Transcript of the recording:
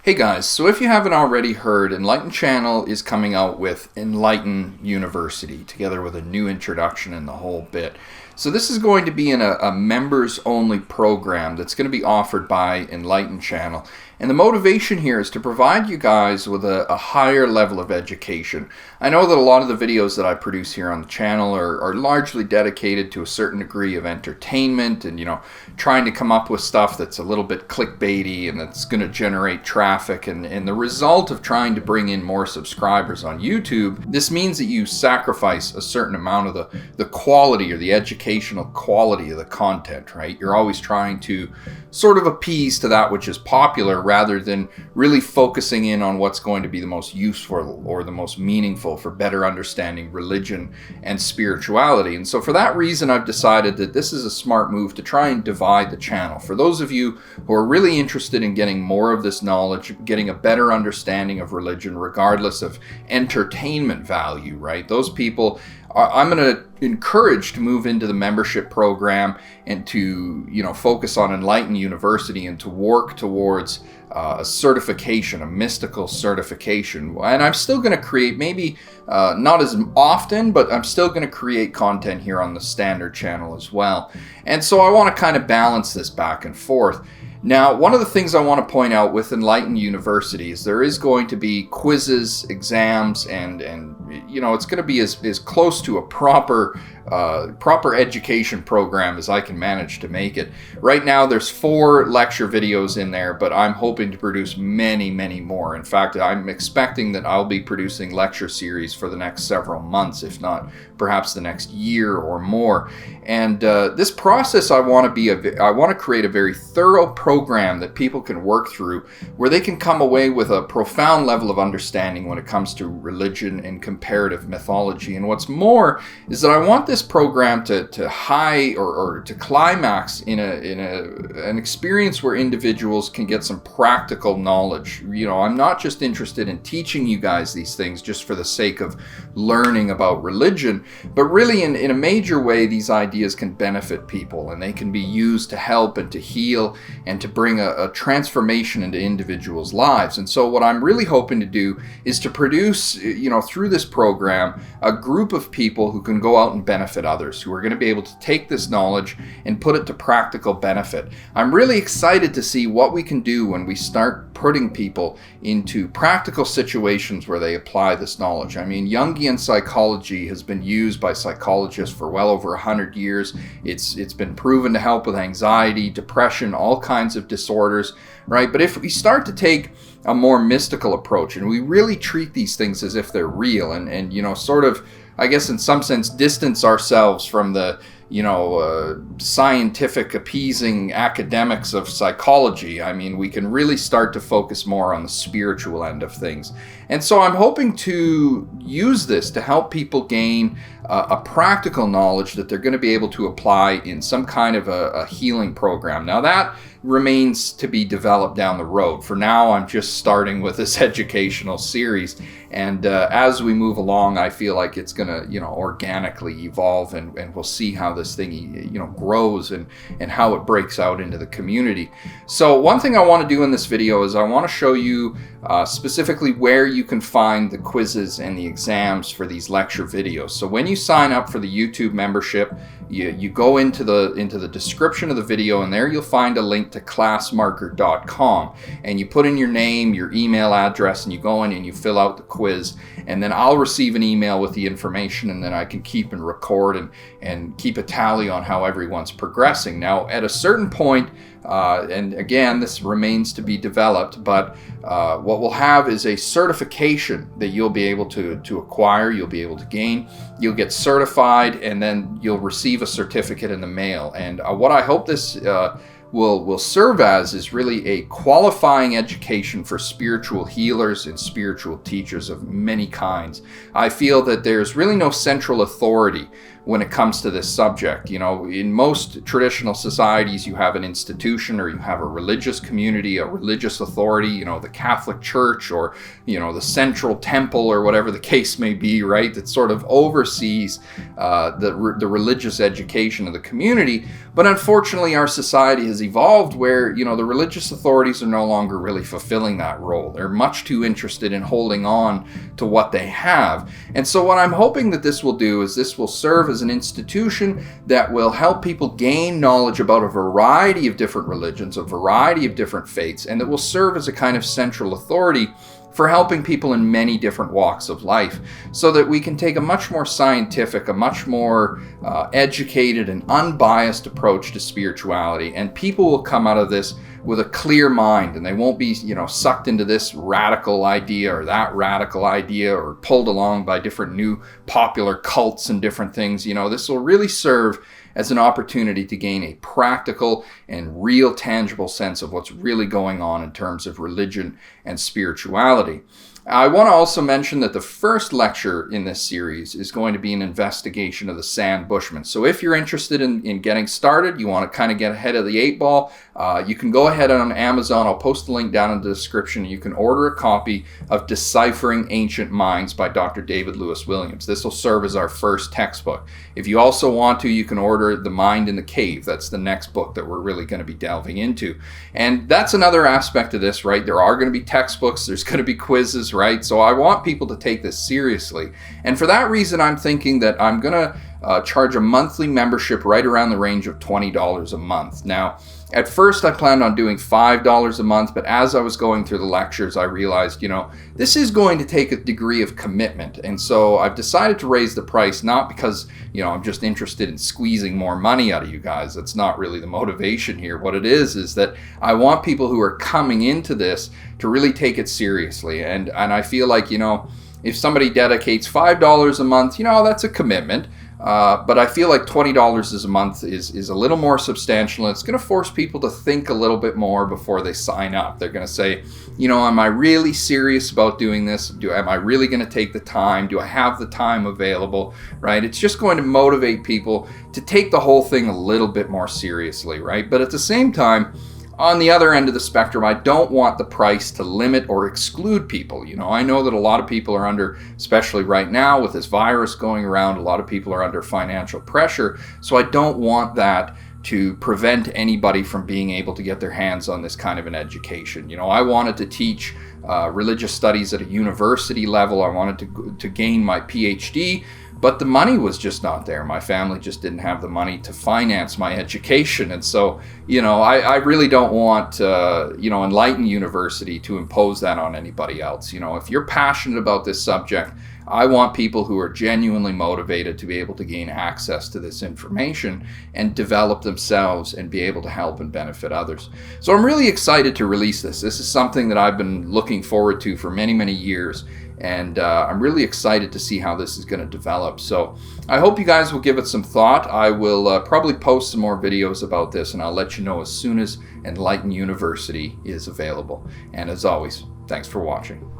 Hey guys, so if you haven't already heard, Enlighten Channel is coming out with Enlighten University, together with a new introduction and the whole bit. So this is going to be in a members-only program that's going to be offered by Enlighten Channel. And the motivation here is to provide you guys with a higher level of education. I know that a lot of the videos that I produce here on the channel are largely dedicated to a certain degree of entertainment and, trying to come up with stuff that's a little bit clickbaity and that's going to generate traffic. And the result of trying to bring in more subscribers on YouTube, this means that you sacrifice a certain amount of the quality or the educational quality of the content, right? You're always trying to sort of appease to that which is popular rather than really focusing in on what's going to be the most useful or the most meaningful for better understanding religion and spirituality. And so for that reason, I've decided that this is a smart move to try and divide the channel. For those of you who are really interested in getting more of this knowledge, getting a better understanding of religion regardless of entertainment value, right? Those people I'm going to encourage to move into the membership program and to, focus on Enlighten University and to work towards a certification, a mystical certification. And I'm still going to create, maybe not as often, but I'm still going to create content here on the standard channel as well. And so I want to kind of balance this back and forth. Now, one of the things I want to point out with Enlighten University is there is going to be quizzes, exams, and it's going to be as close to a proper education program as I can manage to make it. Right now, there's 4 lecture videos in there, but I'm hoping to produce many, many more. In fact, I'm expecting that I'll be producing lecture series for the next several months, if not perhaps the next year or more. And this process, I want to create a very thorough program that people can work through, where they can come away with a profound level of understanding when it comes to religion and comparative mythology. And what's more is that I want this program to high or to climax in an experience where individuals can get some practical knowledge. I'm not just interested in teaching you guys these things just for the sake of learning about religion, but really in a major way, these ideas can benefit people and they can be used to help and to heal and to bring a transformation into individuals' lives. And so what I'm really hoping to do is to produce, through this program, a group of people who can go out and benefit others, who are going to be able to take this knowledge and put it to practical benefit. I'm really excited to see what we can do when we start putting people into practical situations where they apply this knowledge. I mean, Jungian psychology has been used by psychologists for well over 100 years. It's been proven to help with anxiety, depression, all kinds of disorders, right? But if we start to take a more mystical approach and we really treat these things as if they're real and sort of, I guess in some sense, distance ourselves from the scientific appeasing academics of psychology, I mean, we can really start to focus more on the spiritual end of things. And so I'm hoping to use this to help people gain a practical knowledge that they're going to be able to apply in some kind of a healing program. Now that remains to be developed down the road. For now, I'm just starting with this educational series. And as we move along, I feel like it's going to, organically evolve and we'll see how this thing, grows and how it breaks out into the community. So one thing I want to do in this video is I want to show you specifically where you can find the quizzes and the exams for these lecture videos. So when you sign up for the YouTube membership, you go into the description of the video, and there you'll find a link to classmarker.com, and you put in your name, your email address, and you go in and you fill out the quiz, and then I'll receive an email with the information, and then I can keep and record and keep a tally on how everyone's progressing. Now, at a certain point, and again, this remains to be developed, but what we'll have is a certification that you'll be able to acquire, you'll be able to gain. You'll get certified, and then you'll receive a certificate in the mail. And what I hope this will serve as is really a qualifying education for spiritual healers and spiritual teachers of many kinds. I feel that there's really no central authority when it comes to this subject. You know, in most traditional societies, you have an institution or you have a religious community, a religious authority, you know, the Catholic Church or, you know, the Central Temple or whatever the case may be, right? That sort of oversees the religious education of the community. But unfortunately, our society has evolved where, you know, the religious authorities are no longer really fulfilling that role. They're much too interested in holding on to what they have. And so what I'm hoping that this will do is this will serve as an institution that will help people gain knowledge about a variety of different religions, a variety of different faiths, and that will serve as a kind of central authority for helping people in many different walks of life, so that we can take a much more scientific, a much more educated and unbiased approach to spirituality, and people will come out of this with a clear mind, and they won't be, you know, sucked into this radical idea or that radical idea or pulled along by different new popular cults and different things. You know, this will really serve as an opportunity to gain a practical and real tangible sense of what's really going on in terms of religion and spirituality. I want to also mention that the first lecture in this series is going to be an investigation of the Sand Bushmen. So if you're interested in getting started, you want to kind of get ahead of the 8 ball, you can go ahead on Amazon. I'll post the link down in the description. You can order a copy of Deciphering Ancient Minds by Dr. David Lewis Williams. This will serve as our first textbook. If you also want to, you can order The Mind in the Cave. That's the next book that we're really going to be delving into. And that's another aspect of this, right? There are going to be textbooks. There's going to be quizzes, right? So I want people to take this seriously. And for that reason, I'm thinking that I'm going to charge a monthly membership right around the range of $20 a month. Now, at first I planned on doing $5 a month, but as I was going through the lectures, I realized, you know, this is going to take a degree of commitment. And so I've decided to raise the price, not because, you know, I'm just interested in squeezing more money out of you guys. That's not really the motivation here. What it is that I want people who are coming into this to really take it seriously. And I feel like, you know, if somebody dedicates $5 a month, you know, that's a commitment. But I feel like $20 a month is a little more substantial, and it's going to force people to think a little bit more before they sign up. They're going to say, you know, am I really serious about doing this? Am I really going to take the time? Do I have the time available? Right? It's just going to motivate people to take the whole thing a little bit more seriously, right? But at the same time, on the other end of the spectrum, I don't want the price to limit or exclude people. You know, I know that a lot of people are under, especially right now with this virus going around, a lot of people are under financial pressure. So I don't want that to prevent anybody from being able to get their hands on this kind of an education. You know, I wanted to teach religious studies at a university level. I wanted to gain my PhD, but the money was just not there. My family just didn't have the money to finance my education. And so, you know, I really don't want, you know, Enlighten University to impose that on anybody else. You know, if you're passionate about this subject, I want people who are genuinely motivated to be able to gain access to this information and develop themselves and be able to help and benefit others. So I'm really excited to release this. This is something that I've been looking forward to for many, many years. And I'm really excited to see how this is going to develop. So I hope you guys will give it some thought. I will probably post some more videos about this, and I'll let you know as soon as Enlighten University is available. And as always, thanks for watching.